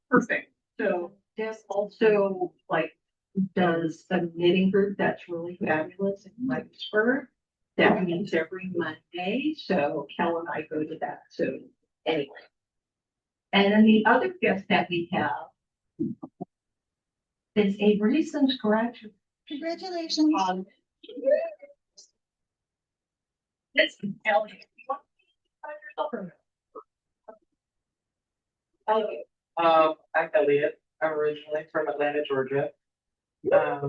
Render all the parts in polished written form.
Perfect. So this also like does a knitting group that's really fabulous in Whitesburg. That meets every Monday. So Kel and I go to that. So anyway. And then the other gift that we have is a recent graduate. Congratulations. It's Elliot. I'm Elliot. I'm originally from Atlanta, Georgia. I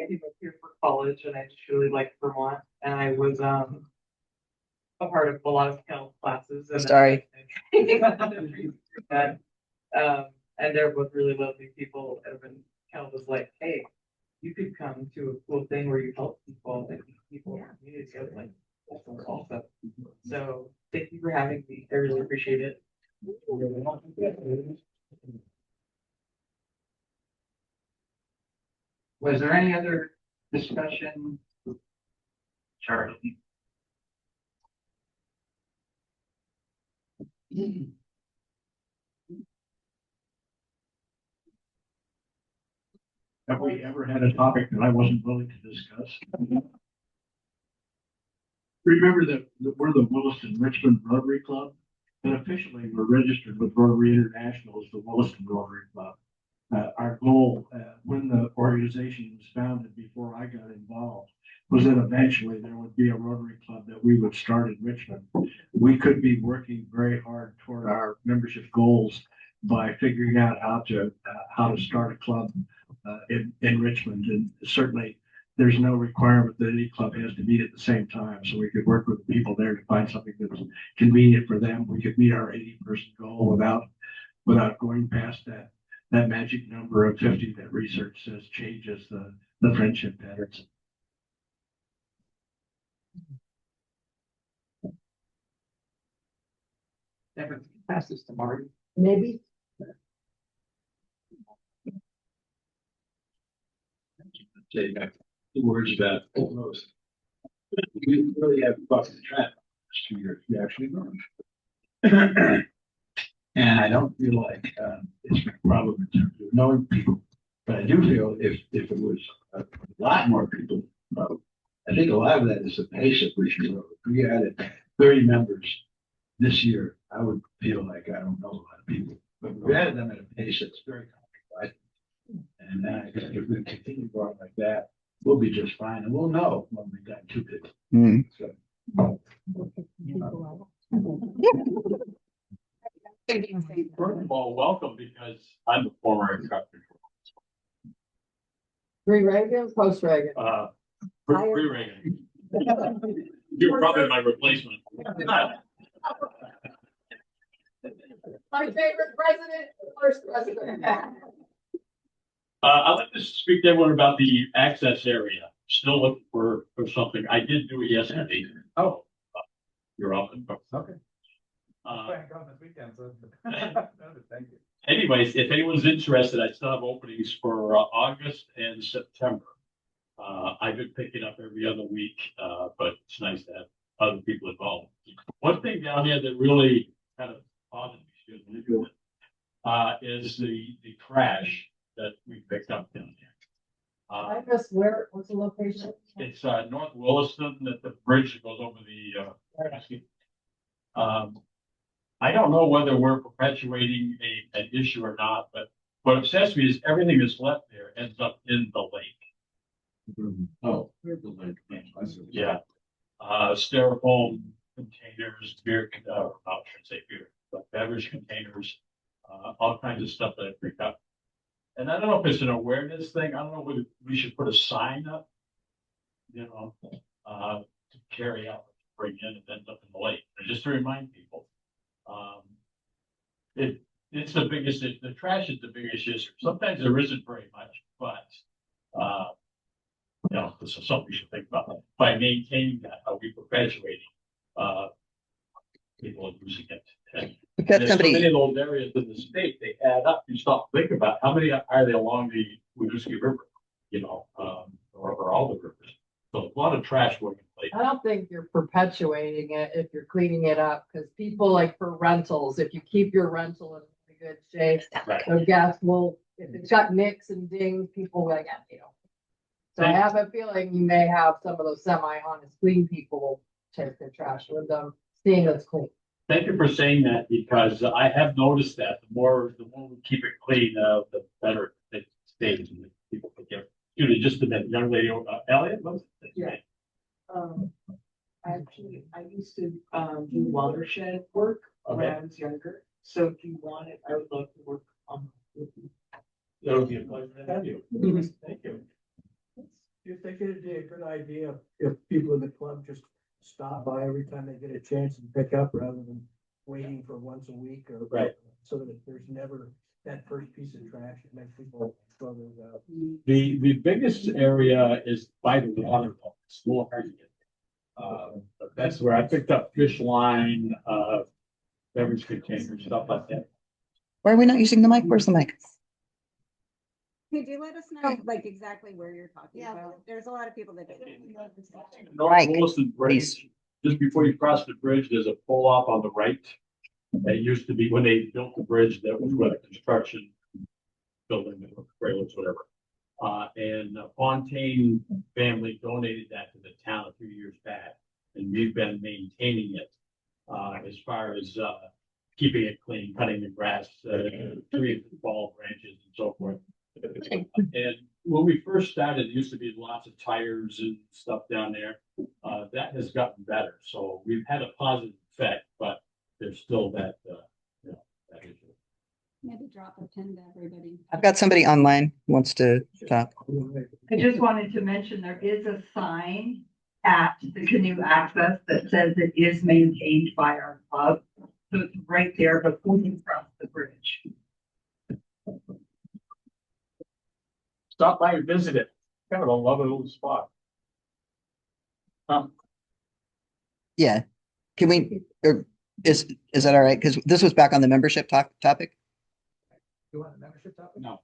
came up here for college and I just really liked Vermont. And I was a part of a lot of health classes. And Sorry. And they're both really lovely people. And when Kel was like, hey, you could come to a cool thing where you help people and people in the community. I was like, that's awesome. So thank you for having me. I really appreciate it. Was there any other discussion? Charlie? Have we ever had a topic that I wasn't willing to discuss? Remember that we're the Williston-Richmond Rotary Club, and officially we're registered with Rotary International as the Williston Rotary Club. Our goal, when the organization was founded before I got involved, was that eventually there would be a Rotary Club that we would start in Richmond. We could be working very hard toward our membership goals by figuring out how to start a club in Richmond. And certainly there's no requirement that any club has to meet at the same time. So we could work with the people there to find something that's convenient for them. We could meet our 80-person goal without going past that magic number of 50 that research says changes the friendship patterns. Ever pass this to Marty? Maybe. Say back 2 words about almost. We really have bucked the trap last 2 years. We actually learned. And I don't feel like it's a problem in terms of knowing people. But I do feel if it was a lot more people, I think a lot of that is the pace at which we wrote. If we added 30 members this year, I would feel like I don't know a lot of people. But we added them at a pace that's very comfortable. And then I think if we continue going like that, we'll be just fine. And we'll know when we've got 2 people. Mm. So, First of all, welcome, because I'm a former instructor. Pre-Reagan, post-Reagan? Pre-Reagan. You're probably my replacement. My favorite president, first president. I'd like to speak to everyone about the access area. Still looking for something. I did do it yesterday. Oh, you're welcome. Okay. Thank you. Anyways, if anyone's interested, I still have openings for August and September. I've been picking up every other week, but it's nice to have other people involved. One thing down here that really kind of bothered me is the trash that we picked up down here. I missed where, what's the location? It's North Williston, at the bridge that goes over the I don't know whether we're perpetuating an issue or not, but what upsets me is everything that's left there ends up in the lake. oh, there's the link. Yeah. Styrofoam containers, beer, I shouldn't say beer, but beverage containers, all kinds of stuff that I pick up. And I don't know if it's an awareness thing. I don't know whether we should put a sign up, to carry out, bring in, and ends up in the lake. And just to remind people, it's the biggest, the trash is the biggest issue. Sometimes there isn't very much, but, this is something we should think about. By maintaining that, are we perpetuating, people are using it? And Because there's so many of those areas in the state, they add up. You stop to think about how many are they along the Winooski River, or all the rivers. So a lot of trash going in place. I don't think you're perpetuating it if you're cleaning it up, because people like for rentals, if you keep your rental in good shape, Right. the guests will, if it's got nicks and dings, people will, yeah, you know. So I have a feeling you may have some of those semi-honest clean people take their trash with them, seeing it's clean. Thank you for saying that, because I have noticed that the more we keep it clean, the better it stays. And people forget. Judy, just a minute, young lady, Elliot, what was it? Yeah. Actually, I used to, do watershed work when I was younger. So if you wanted, I would love to work on. With you. That would be a pleasure to have you. Thank you. Do you think it'd be a good idea if people in the club just stop by every time they get a chance and pick up rather than waiting for once a week or? Right. So that there's never that first piece of trash that makes people throw those out. The biggest area is by the water pump, it's a little hard to get. But that's where I picked up fish line, beverage containers, stuff like that. Why are we not using the mic? Where's the mic? Could you let us know, like, exactly where you're talking about? There's a lot of people that don't. North Mike, Williston Bridge, please. just before you cross the bridge, there's a pull off on the right. That used to be, when they built the bridge, that was where the construction building, the trailers, whatever. And the Fontaine family donated that to the town a few years back, and we've been maintaining it. As far as, keeping it clean, cutting the grass, trees, fall branches and so forth. And when we first started, there used to be lots of tires and stuff down there. That has gotten better, so we've had a positive effect, but there's still that, that issue. Maybe drop a pin to everybody. I've got somebody online who wants to talk. I just wanted to mention there is a sign at the canoe access that says it is maintained by our club. So it's right there before you cross the bridge. Stop by and visit it. Kind of a lovely little spot. Yeah. Can we, or is that all right? Because this was back on the membership topic. You want a membership topic? No.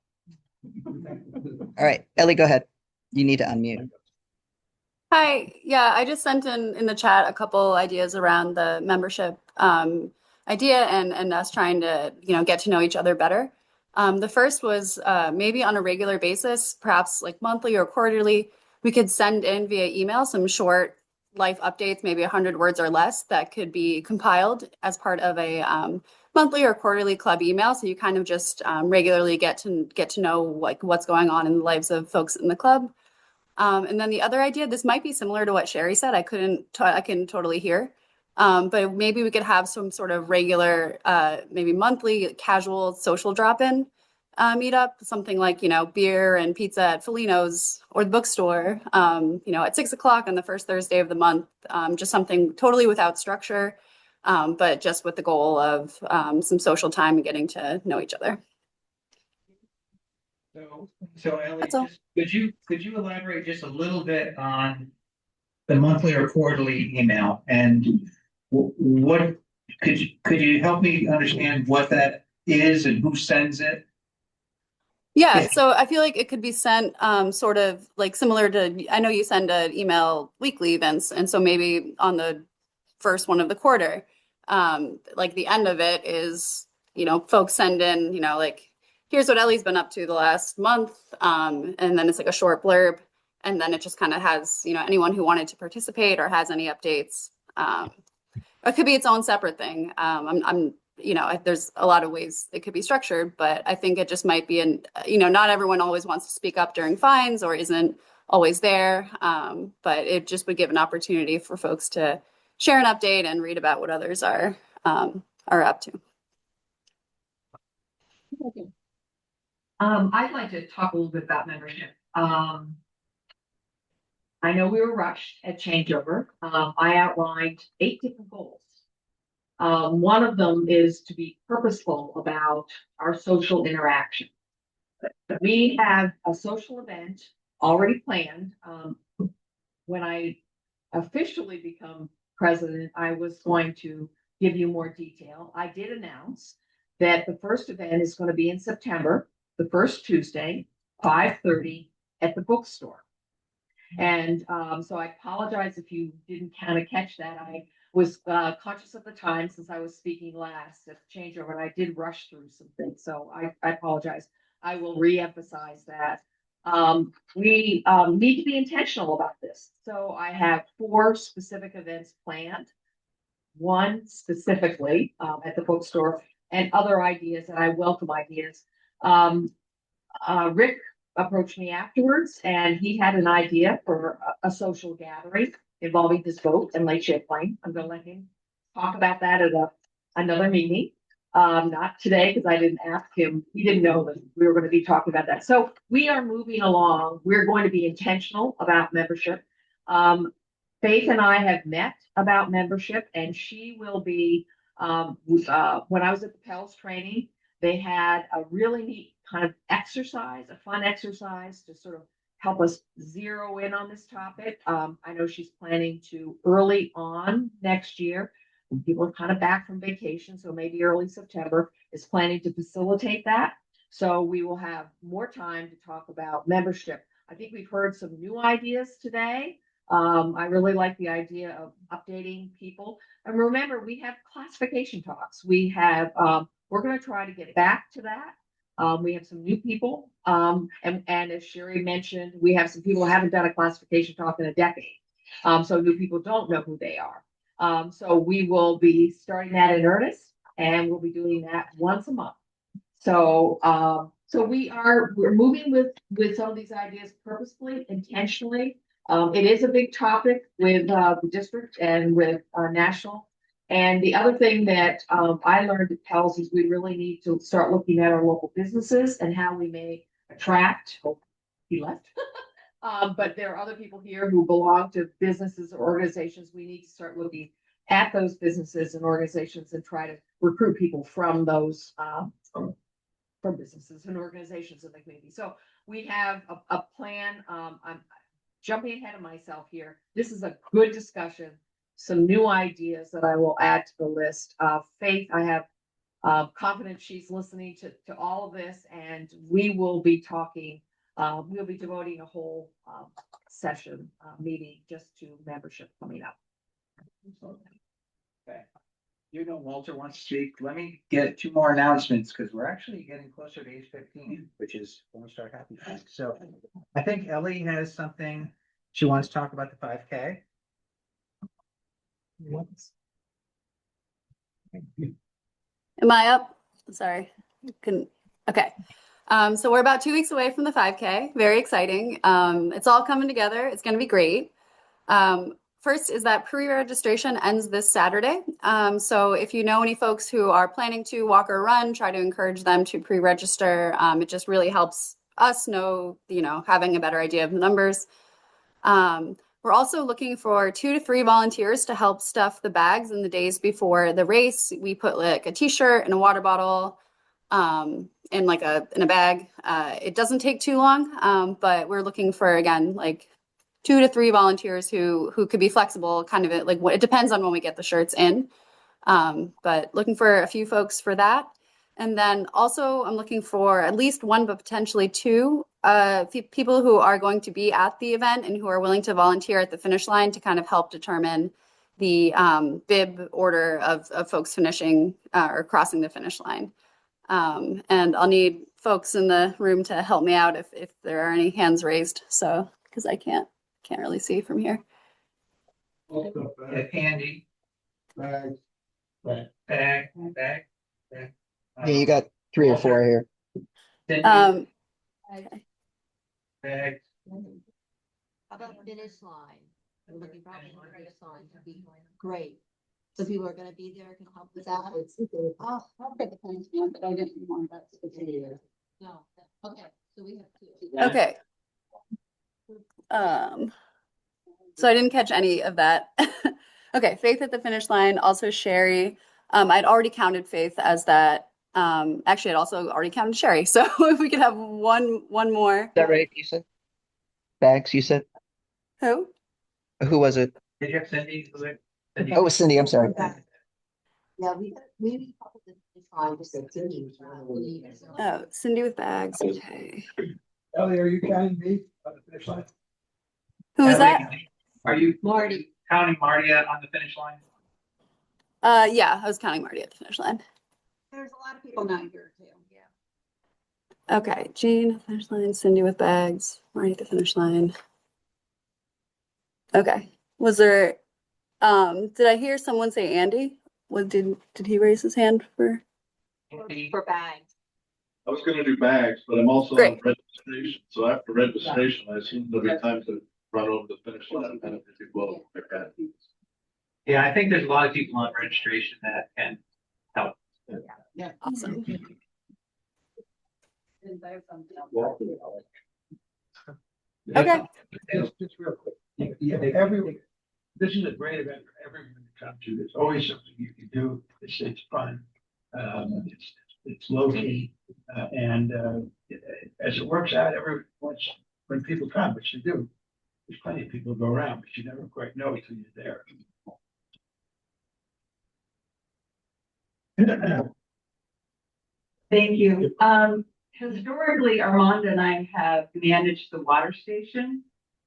All right, Ellie, go ahead. You need to unmute. Hi, yeah, I just sent in the chat a couple ideas around the membership idea and us trying to, get to know each other better. The first was maybe on a regular basis, perhaps like monthly or quarterly, we could send in via email some short life updates, maybe 100 words or less, that could be compiled as part of a monthly or quarterly club email. So you kind of just regularly get to know like what's going on in the lives of folks in the club. And then the other idea, this might be similar to what Sherry said. I can totally hear. But maybe we could have some sort of regular, maybe monthly casual social drop-in meetup, something like, beer and pizza at Felino's or the bookstore, at 6 o'clock on the first Thursday of the month, just something totally without structure, but just with the goal of some social time and getting to know each other. So Ellie, That's all. could you elaborate just a little bit on the monthly or quarterly email and what could you help me understand what that is and who sends it? Yeah, so I feel like it could be sent sort of like similar to, I know you send an email weekly, Vince, and so maybe on the first one of the quarter, like the end of it is, folks send in, like, here's what Ellie's been up to the last month, and then it's like a short blurb, and then it just kind of has, anyone who wanted to participate or has any updates. It could be its own separate thing. There's a lot of ways it could be structured, but I think it just might be not everyone always wants to speak up during fines or isn't always there. But it just would give an opportunity for folks to share an update and read about what others are up to. I'd like to talk a little bit about membership. I know we were rushed at changeover. I outlined 8 different goals. One of them is to be purposeful about our social interaction. We have a social event already planned. When I officially become president, I was going to give you more detail. I did announce that the first event is going to be in September, the first Tuesday, 5:30 at the bookstore. And so I apologize if you didn't kind of catch that. I was conscious of the time since I was speaking last at the changeover, and I did rush through some things, so I apologize. I will re-emphasize that. We need to be intentional about this. So I have 4 specific events planned. One specifically at the bookstore, and other ideas, and I welcome ideas. Rick approached me afterwards, and he had an idea for a social gathering involving his boat and Lake Champlain. I'm gonna let him talk about that at another meeting. Not today, because I didn't ask him. He didn't know that we were going to be talking about that. So we are moving along. We're going to be intentional about membership. Faith and I have met about membership, and she will be, when I was at the Pels training, they had a really neat kind of exercise, a fun exercise to sort of help us zero in on this topic. I know she's planning to early on next year, when people are kind of back from vacation, so maybe early September, is planning to facilitate that. So we will have more time to talk about membership. I think we've heard some new ideas today. I really like the idea of updating people. And remember, we have classification talks. We have, we're going to try to get back to that. We have some new people. And as Sherry mentioned, we have some people who haven't done a classification talk in a decade. So new people don't know who they are. So we will be starting that in earnest, and we'll be doing that once a month. So, we're moving with some of these ideas purposefully, intentionally. It is a big topic with the district and with national. And the other thing that I learned at Pels is we really need to start looking at our local businesses and how we may attract. Oh, he left. But there are other people here who belong to businesses or organizations. We need to start looking at those businesses and organizations and try to recruit people from those from businesses and organizations in the community. So we have a plan. I'm jumping ahead of myself here. This is a good discussion. Some new ideas that I will add to the list. Faith, I have confidence she's listening to all of this, and we will be talking. We'll be devoting a whole session meeting just to membership coming up. Okay. You know, Walter wants to speak. Let me get 2 more announcements because we're actually getting closer to 8:15, which is almost our happy time. So I think Ellie has something she wants to talk about the 5K. Am I up? Sorry, couldn't. Okay. So we're about 2 weeks away from the 5K. Very exciting. It's all coming together. It's going to be great. First is that pre-registration ends this Saturday. So if you know any folks who are planning to walk or run, try to encourage them to pre-register. It just really helps us know, having a better idea of the numbers. We're also looking for 2 to 3 volunteers to help stuff the bags in the days before the race. We put like a t-shirt and a water bottle in a bag. It doesn't take too long, but we're looking for, again, like 2 to 3 volunteers who could be flexible, kind of it depends on when we get the shirts in. But looking for a few folks for that. And then also I'm looking for at least 1, but potentially 2 people who are going to be at the event and who are willing to volunteer at the finish line to kind of help determine the bib order of folks finishing or crossing the finish line. And I'll need folks in the room to help me out if there are any hands raised. So, because I can't really see from here. Candy. Bag. Yeah, you got 3 or 4 here. Bag. How about finish line? I'm looking probably for finish line to be great. So people are gonna be there, can help with that. Oh, I'll get the finish line, but I didn't want that to be there. No, okay, so we have 2. Okay. So I didn't catch any of that. Okay, Faith at the finish line, also Sherry. I'd already counted Faith as that. Actually, I'd also already counted Sherry. So if we could have one more. Is that right? You said bags. You said Who? who was it? Did you have Cindy? Oh, it was Cindy. I'm sorry. Yeah, maybe couple the finish line just to see. Oh, Cindy with bags. Okay. Ellie, are you counting me on the finish line? Who was that? Are you Marty. counting Marty on the finish line? Yeah, I was counting Marty at the finish line. There's a lot of people not here too. Okay, Jean, at the finish line, Cindy with bags, Marty at the finish line. Okay. Was there, did I hear someone say Andy? Did he raise his hand for? For bags. I was gonna do bags, but I'm also on Great. registration, so after registration, I assume there'll be time to run over the finish line and if you will, like that. Yeah, I think there's a lot of people on registration that can help. Yeah. Awesome. Okay. Just real quick. This is a great event for everyone to come to. There's always something you can do. It's fun. It's low key. And as it works out, when people come, which they do, there's plenty of people who go around, but you never quite know until you're there. Thank you. Historically, Armand and I have managed the water station,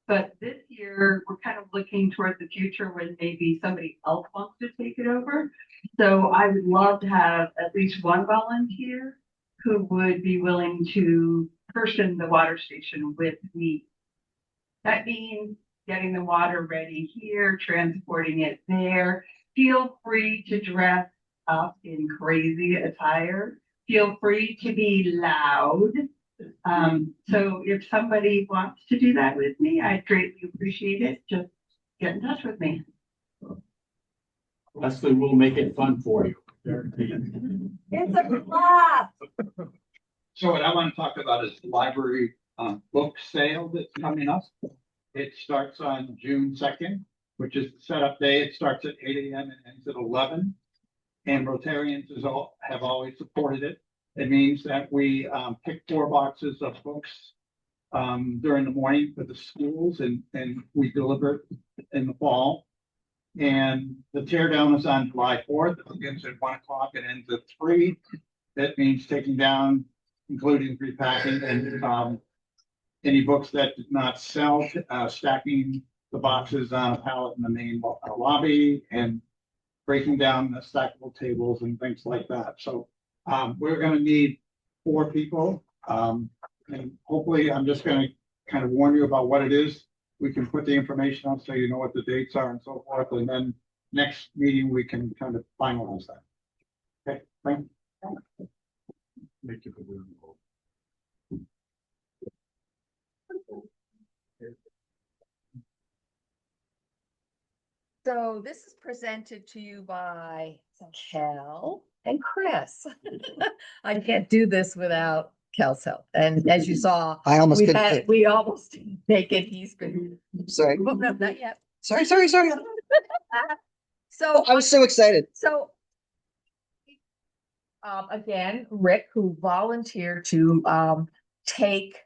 but this year we're kind of looking toward the future when maybe somebody else wants to take it over. So I would love to have at least one volunteer who would be willing to person the water station with me. That means getting the water ready here, transporting it there. Feel free to dress up in crazy attire. Feel free to be loud. So if somebody wants to do that with me, I'd greatly appreciate it. Just get in touch with me. Leslie will make it fun for you. It's a blast. So what I want to talk about is the library book sale that's coming up. It starts on June 2nd, which is the setup day. It starts at 8 a.m. and ends at 11. And Rotarians have always supported it. It means that we pick 4 boxes of books during the morning for the schools and we deliver it in the fall. And the tear down is on July 4th. It begins at 1 o'clock and ends at 3. That means taking down, including repacking and any books that did not sell, stacking the boxes on a pallet in the main lobby and breaking down the stackable tables and things like that. So we're going to need 4 people. And hopefully I'm just going to kind of warn you about what it is. We can put the information on so you know what the dates are and so forth. And then next meeting, we can kind of finalize that. Okay, thank you. Make it So this is presented to you by Kel and Chris. I can't do this without Kel's help. And as you saw, I almost couldn't. we almost didn't make it. He's been, Sorry. well, no, not yet. Sorry. So I was so excited. So again, Rick, who volunteered to take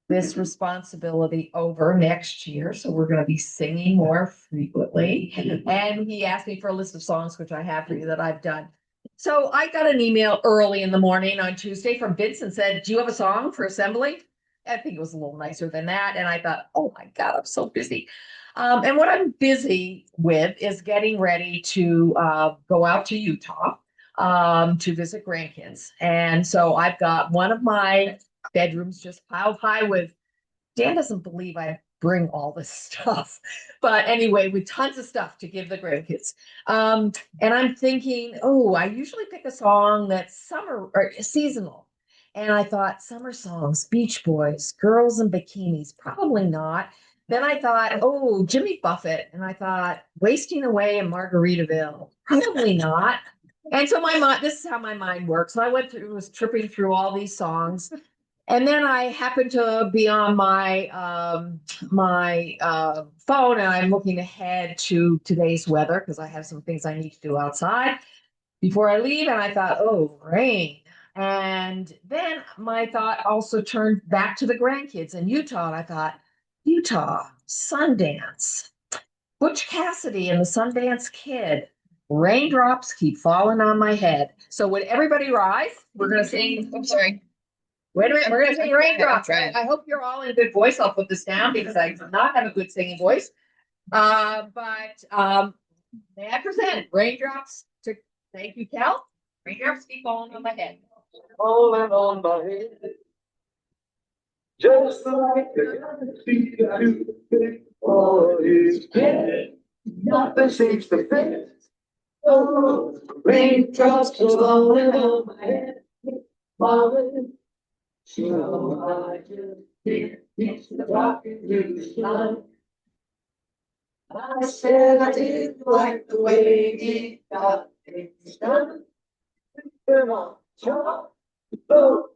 this responsibility over next year. So we're going to be singing more frequently. And he asked me for a list of songs, which I have for you that I've done. So I got an email early in the morning on Tuesday from Vincent, said, do you have a song for assembly? I think it was a little nicer than that. And I thought, oh my God, I'm so busy. And what I'm busy with is getting ready to go out to Utah to visit grandkids. And so I've got one of my bedrooms just piled high with, Dan doesn't believe I bring all this stuff, but anyway, with tons of stuff to give the grandkids. And I'm thinking, oh, I usually pick a song that's summer or seasonal. And I thought summer songs, Beach Boys, Girls in Bikinis, probably not. Then I thought, oh, Jimmy Buffett. And I thought, Wasting Away in Margaritaville, probably not. And so my mind, this is how my mind works. So I was tripping through all these songs. And then I happened to be on my phone and I'm looking ahead to today's weather because I have some things I need to do outside before I leave. And I thought, oh, rain. And then my thought also turned back to the grandkids in Utah. And I thought, Utah, Sundance, Butch Cassidy and the Sundance Kid. Raindrops keep falling on my head. So would everybody rise? We're going to sing. I'm sorry. Wait a minute, we're gonna sing raindrops. Trying. I hope you're all in good voice. I'll put this down because I do not have a good singing voice. May I present raindrops to, thank you, Cal. Raindrops keep falling on my head. Falling on my head. Just like the all is dead. Nothing seems to fit. Oh, raindrops falling on my head. Falling. So I just think it's the rocket in the sun. I said I didn't like the way it got things done. Come on, drop, oh,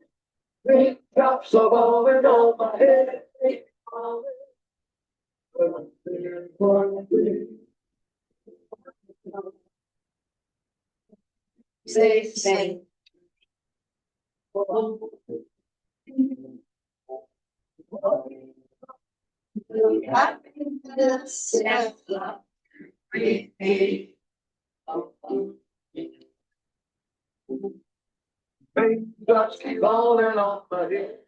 raindrops are falling on my head. Say. Raindrops keep falling off my head,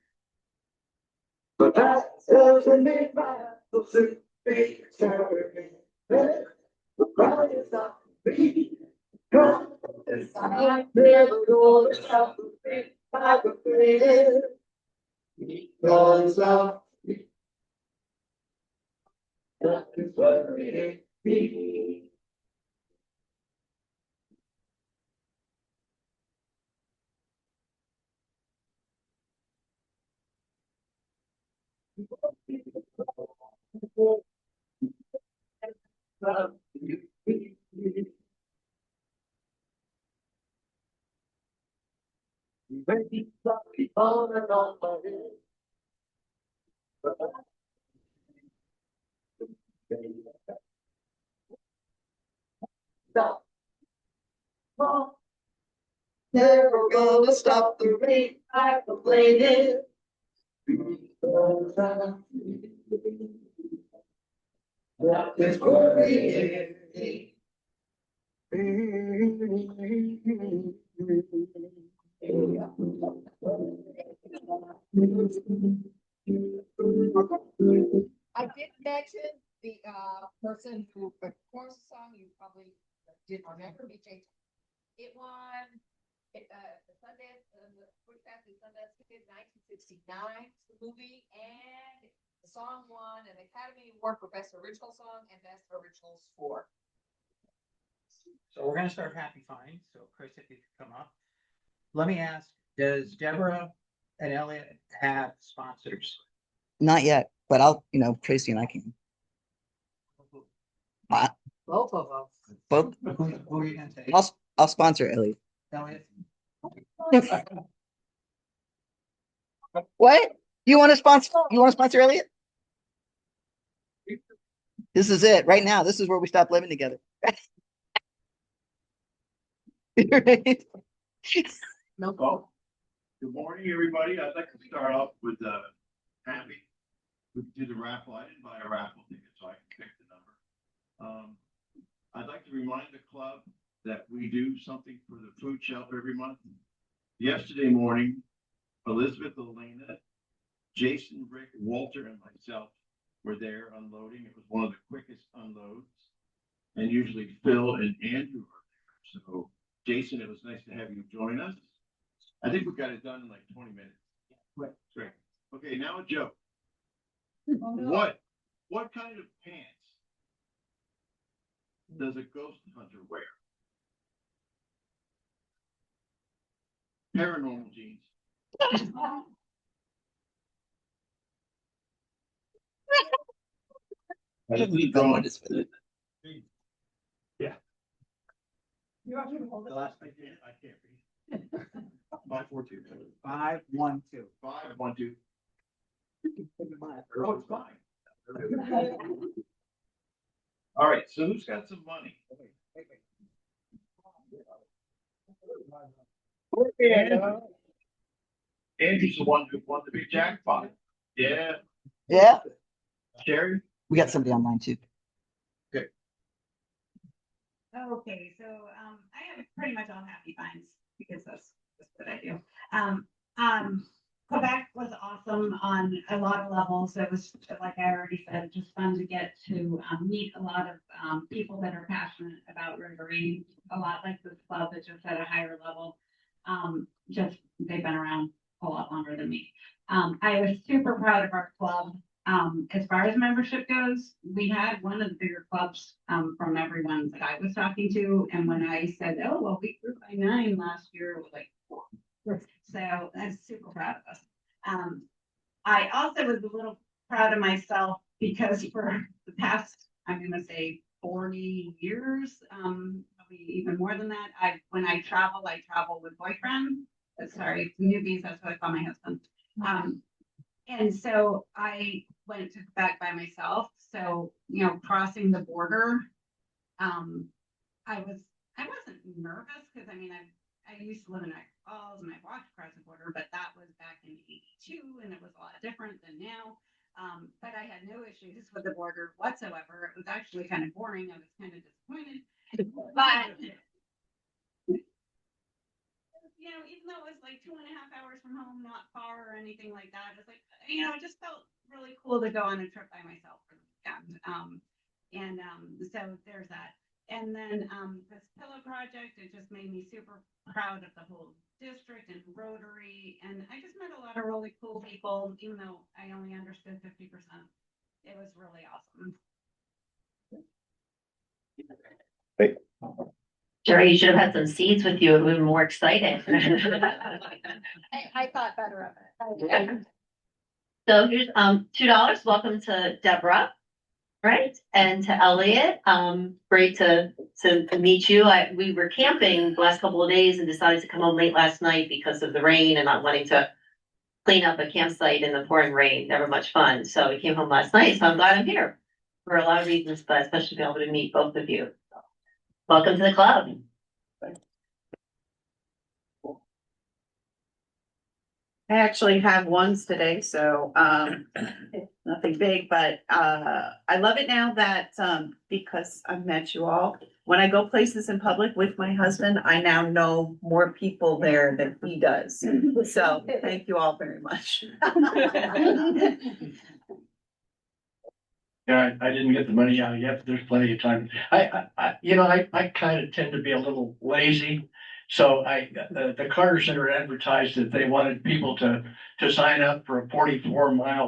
but that doesn't make my apple soup be turning red. The cry is not me. I'm never gonna stop the rain. I'm afraid because of me. That is worrying me. Raindrops keep falling on my head. Stop. Never gonna stop the rain. I complain it. Because I'm that is worrying me. I did mention the person who performs the song, you probably didn't remember me, Jake. It won the Sundance, the Food Fast in Sundance in 1969, the movie, and the song won an Academy Award for Best Original Song and Best Original Score. So we're gonna start Happy Fine. So Chris, if you could come up. Let me ask, does Deborah and Elliot have sponsors? Not yet, but I'll, Tracy and I can. Both of them. Both. Who are you gonna take? I'll sponsor Elliot. Elliot? What? You want to sponsor? You want to sponsor Elliot? This is it right now. This is where we stop living together. Right? No call. Good morning, everybody. I'd like to start off with Happy. We did the raffle. I didn't buy a raffle ticket, so I can pick the number. I'd like to remind the club that we do something for the food shelter every month. Yesterday morning, Elizabeth, Elena, Jason, Rick, Walter, and myself were there unloading. It was one of the quickest unloads. And usually Phil and Andrew are there. So Jason, it was nice to have you join us. I think we got it done in like 20 minutes. Great. Okay, now a joke. Oh, no. What kind of pants does a ghost hunter wear? Paranormal jeans. Yeah. The last I can't read. 542. 512. 512. Oh, it's fine. All right, so who's got some money? Andrew's the one who won the big jackpot. Yeah. Yeah. Sherry? We got somebody online too. Okay, so I am pretty much all Happy Finds because that's what I do. on a lot of levels. It was, like I already said, just fun to get to meet a lot of people that are passionate about Rotary, a lot like this club, but just at a higher level. Just they've been around a lot longer than me. I was super proud of our club. As far as membership goes, we had one of the bigger clubs from everyone that I was talking to. And when I said, oh, well, we grew by 9 last year, it was like 4. So I'm super proud of us. I also was a little proud of myself because for the past, I'm going to say 40 years, probably even more than that. When I travel with boyfriend. Sorry, newbies, that's what I call my husband. And so I went to Quebec by myself. So, you know, crossing the border, I wasn't nervous because I mean, I used to live in Niagara Falls and I walked across the border, but that was back in '82 and it was a lot different than now. But I had no issues with the border whatsoever. It was actually kind of boring. I was kind of disappointed, but you know, even though it was like 2.5 hours from home, not far or anything like that, it's like, you know, it just felt really cool to go on a trip by myself for the weekend. So there's that. And then this pillow project, it just made me super proud of the whole district and Rotary. And I just met a lot of really cool people, even though I only understood 50%. It was really awesome. Hey. Jerry, you should have had some seeds with you. It would have been more exciting. I thought better of it. So here's $2. Welcome to Deborah, right? And to Elliot. Great to meet you. We were camping the last couple of days and decided to come home late last night because of the rain and not wanting to clean up a campsite in the pouring rain. Never much fun. So we came home last night. So I'm glad I'm here for a lot of reasons, but especially to be able to meet both of you. Welcome to the club. I actually have ones today, so nothing big, but I love it now that because I've met you all. When I go places in public with my husband, I now know more people there than he does. So thank you all very much. Yeah, I didn't get the money out yet, but there's plenty of time. I kind of tend to be a little lazy. So the cars that are advertised that they wanted people to sign up for a 44-mile